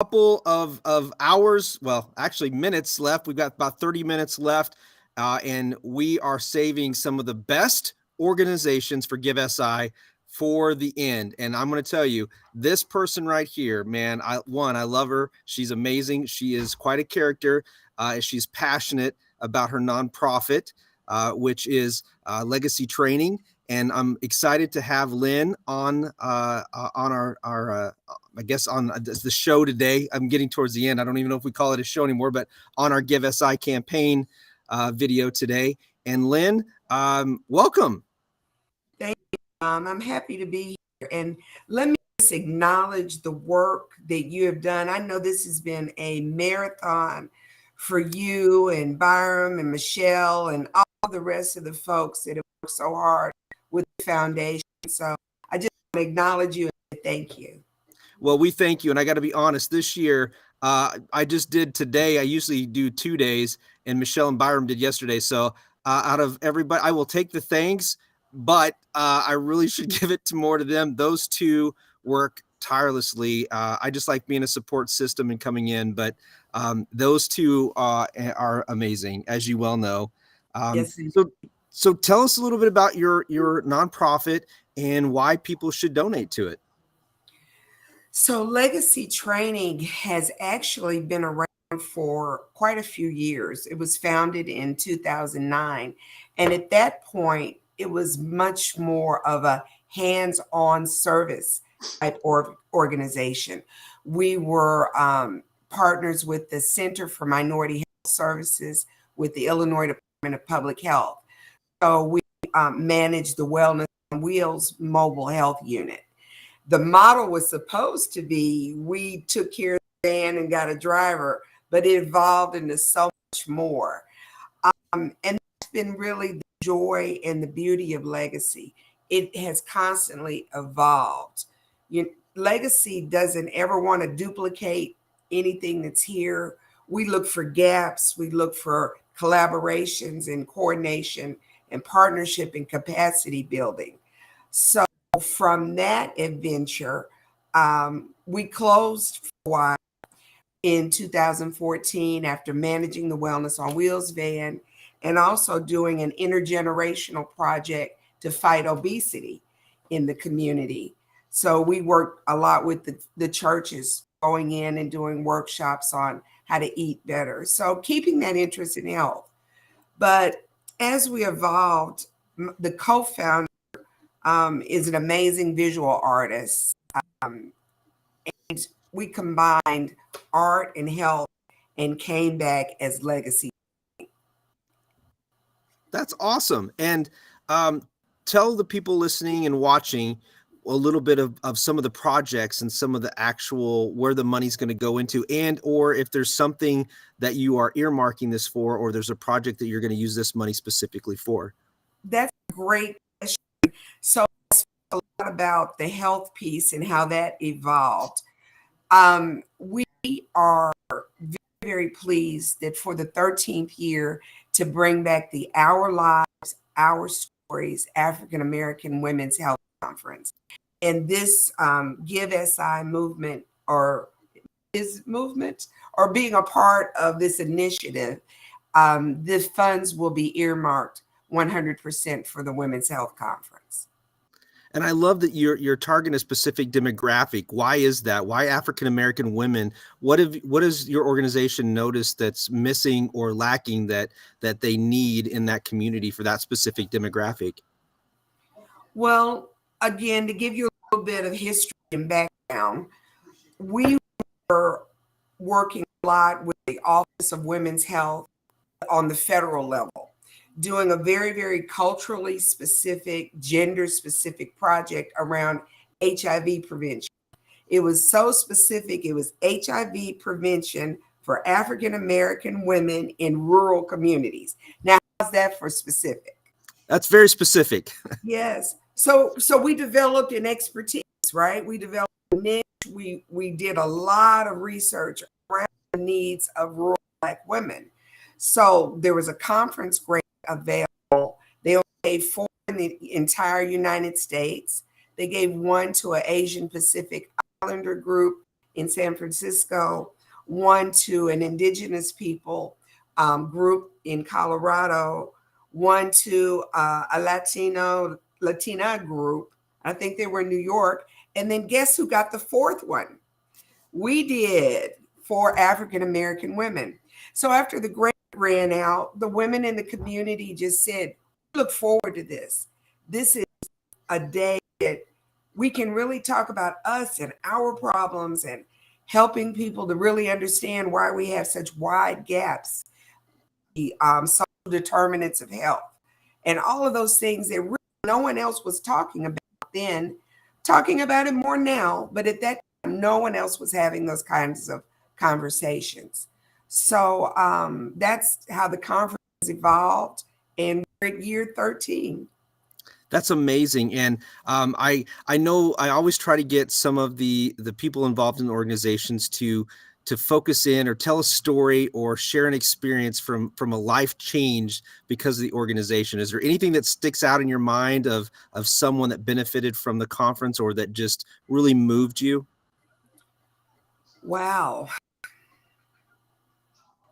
couple of hours, well, actually minutes left. We've got about 30 minutes left, and we are saving some of the best organizations for Give SI for the end. And I'm going to tell you, this person right here, man, I love her. She's amazing. She is quite a character. She's passionate about her nonprofit, which is Legacy Training. And I'm excited to have Lynne on our I guess on the show today. I'm getting towards the end. I don't even know if we call it a show anymore, but on our Give SI campaign video today. And Lynne, welcome. Thank you. I'm happy to be here. And let me just acknowledge the work that you have done. I know this has been a marathon for you and Byram and Michelle and all the rest of the folks that have worked so hard with the foundation. So I just want to acknowledge you and thank you. Well, we thank you. And I got to be honest, this year, I just did today. I usually do 2 days, and Michelle and Byram did yesterday. So out of everybody, I will take the thanks, but I really should give it to more to them. Those two work tirelessly. I just like being a support system and coming in, but those two are amazing, as you well know. Yes. So tell us a little bit about your nonprofit and why people should donate to it. So Legacy Training has actually been around for quite a few years. It was founded in 2009. And at that point, it was much more of a hands-on service type organization. We were partners with the Center for Minority Health Services with the Illinois Department of Public Health. So we managed the Wellness on Wheels mobile health unit. The model was supposed to be we took care of the van and got a driver, but it evolved into so much more. And that's been really the joy and the beauty of Legacy. It has constantly evolved. Legacy doesn't ever want to duplicate anything that's here. We look for gaps. We look for collaborations and coordination and partnership and capacity building. So from that adventure, we closed for a while in 2014 after managing the Wellness on Wheels van and also doing an intergenerational project to fight obesity in the community. So we worked a lot with the churches, going in and doing workshops on how to eat better. So keeping that interest in health. But as we evolved, the co-founder is an amazing visual artist. And we combined art and health and came back as Legacy. That's awesome. And tell the people listening and watching a little bit of some of the projects and some of the actual where the money's going to go into, and or if there's something that you are earmarking this for, or there's a project that you're going to use this money specifically for. That's a great question. So I spoke a lot about the health piece and how that evolved. We are very, very pleased that for the 13th year to bring back the Our Lives, Our Stories African American Women's Health Conference. And this Give SI movement or being a part of this initiative, the funds will be earmarked 100% for the Women's Health Conference. And I love that you're targeting a specific demographic. Why is that? Why African American women? What has your organization noticed that's missing or lacking that they need in that community for that specific demographic? Well, again, to give you a little bit of history and background, we were working a lot with the Office of Women's Health on the federal level, doing a very, very culturally specific, gender specific project around HIV prevention. It was so specific. It was HIV prevention for African American women in rural communities. Now, how's that for specific? That's very specific. Yes. So we developed an expertise, right? We developed a niche. We did a lot of research around the needs of rural Black women. So there was a conference grant available. They only gave 4 in the entire United States. They gave 1 to an Asian Pacific Islander group in San Francisco, one to an indigenous people group in Colorado, one to a Latina group. I think they were in New York. And then guess who got the fourth one? We did, for African American women. So after the grant ran out, the women in the community just said, we look forward to this. This is a day that we can really talk about us and our problems and helping people to really understand why we have such wide gaps, the social determinants of health, and all of those things that really no one else was talking about then, talking about it more now, but at that time, no one else was having those kinds of conversations. So that's how the conference evolved, and we're at year 13. That's amazing. And I know I always try to get some of the people involved in the organizations to focus in or tell a story or share an experience from a life change because of the organization. Is there anything that sticks out in your mind of someone that benefited from the conference or that just really moved you? Wow.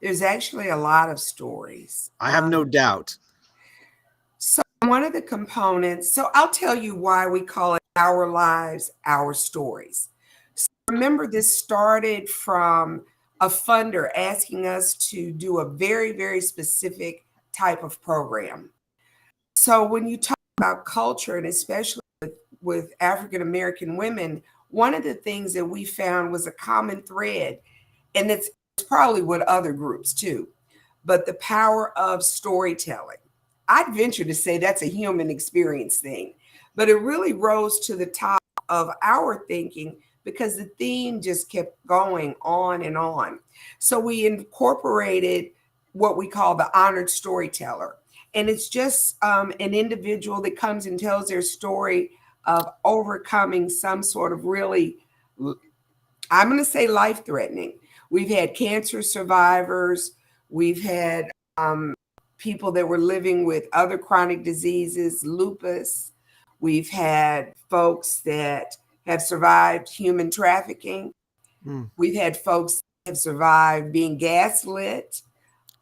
There's actually a lot of stories. I have no doubt. So one of the components, so I'll tell you why we call it Our Lives, Our Stories. So remember, this started from a funder asking us to do a very, very specific type of program. So when you talk about culture, and especially with African American women, one of the things that we found was a common thread, and it's probably with other groups too, but the power of storytelling. I'd venture to say that's a human experience thing, but it really rose to the top of our thinking because the theme just kept going on and on. So we incorporated what we call the honored storyteller. And it's just an individual that comes and tells their story of overcoming some sort of really, I'm going to say, life-threatening. We've had cancer survivors. We've had people that were living with other chronic diseases, lupus. We've had folks that have survived human trafficking. We've had folks that have survived being gaslit.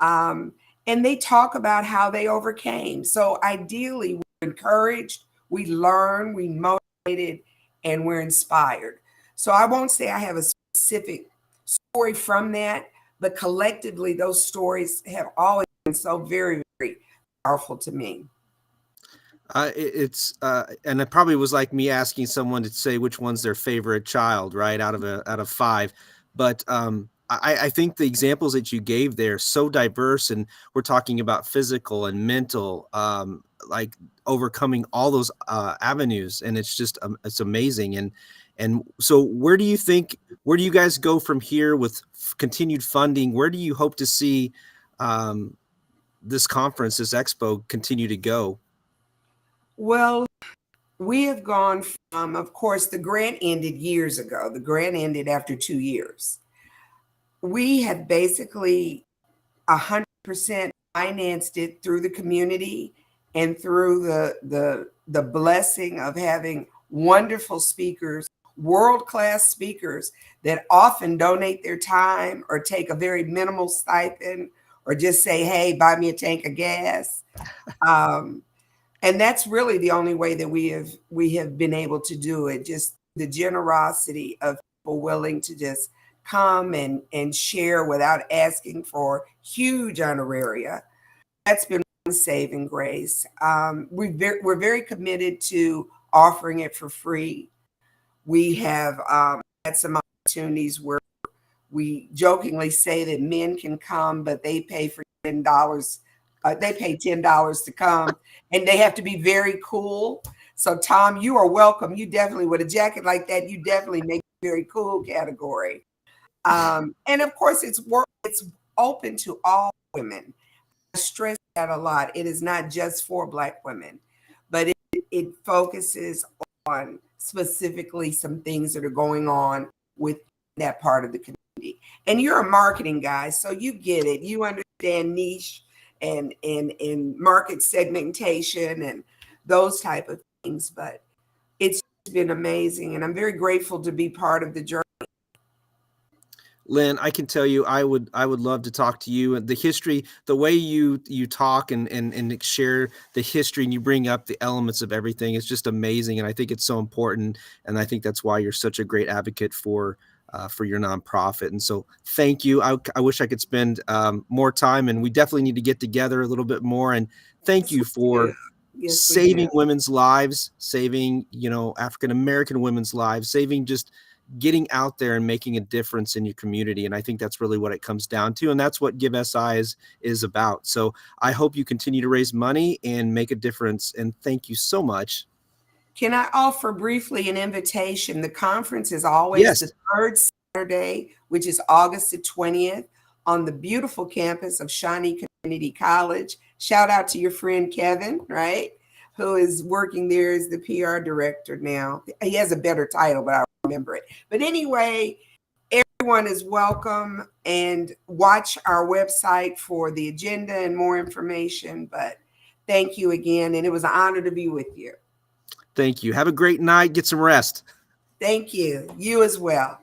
And they talk about how they overcame. So ideally, we're encouraged, we learn, we motivated, and we're inspired. So I won't say I have a specific story from that, but collectively, those stories have always been so very, very powerful to me. And it probably was like me asking someone to say which one's their favorite child, right? Out of 5. But I think the examples that you gave there are so diverse, and we're talking about physical and mental, like overcoming all those avenues, and it's just it's amazing. And so where do you guys go from here with continued funding? Where do you hope to see this conference, this expo, continue to go? Well, we have gone from, of course, the grant ended years ago. The grant ended after 2 years. We have basically 100% financed it through the community and through the blessing of having wonderful speakers, world-class speakers that often donate their time or take a very minimal stipend or just say, hey, buy me a tank of gas. And that's really the only way that we have been able to do it. Just the generosity of people willing to just come and share without asking for huge honoraria. That's been one saving grace. We're very committed to offering it for free. We have had some opportunities where we jokingly say that men can come, but they pay for $10. They pay $10 to come, and they have to be very cool. So, Tom, you are welcome. You definitely, with a jacket like that, you definitely make a very cool category. And of course, it's open to all women. I stress that a lot. It is not just for Black women, but it focuses on specifically some things that are going on with that part of the community. And you're a marketing guy, so you get it. You understand niche and market segmentation and those type of things. But it's been amazing, and I'm very grateful to be part of the journey. Lynn, I can tell you, I would love to talk to you, and the history, the way you talk and share the history, and you bring up the elements of everything is just amazing. And I think it's so important. And I think that's why you're such a great advocate for your nonprofit. And so thank you. I wish I could spend more time, and we definitely need to get together a little bit more. And thank you for Yes, we saving do. women's lives, saving, African-American women's lives, saving, just getting out there and making a difference in your community. And I think that's really what it comes down to. And that's what Give SI is about. So I hope you continue to raise money and make a difference. And thank you so much. Can I offer briefly an invitation? The conference is always Yes. the third Saturday, which is August the 20th, on the beautiful campus of Shawnee Community College. Shout out to your friend Kevin, right? Who is working there as the PR director now. He has a better title, but I don't remember it. But anyway, everyone is welcome, and watch our website for the agenda and more information. But thank you again, and it was an honor to be with you. Thank you. Have a great night. Get some rest. Thank you. You as well.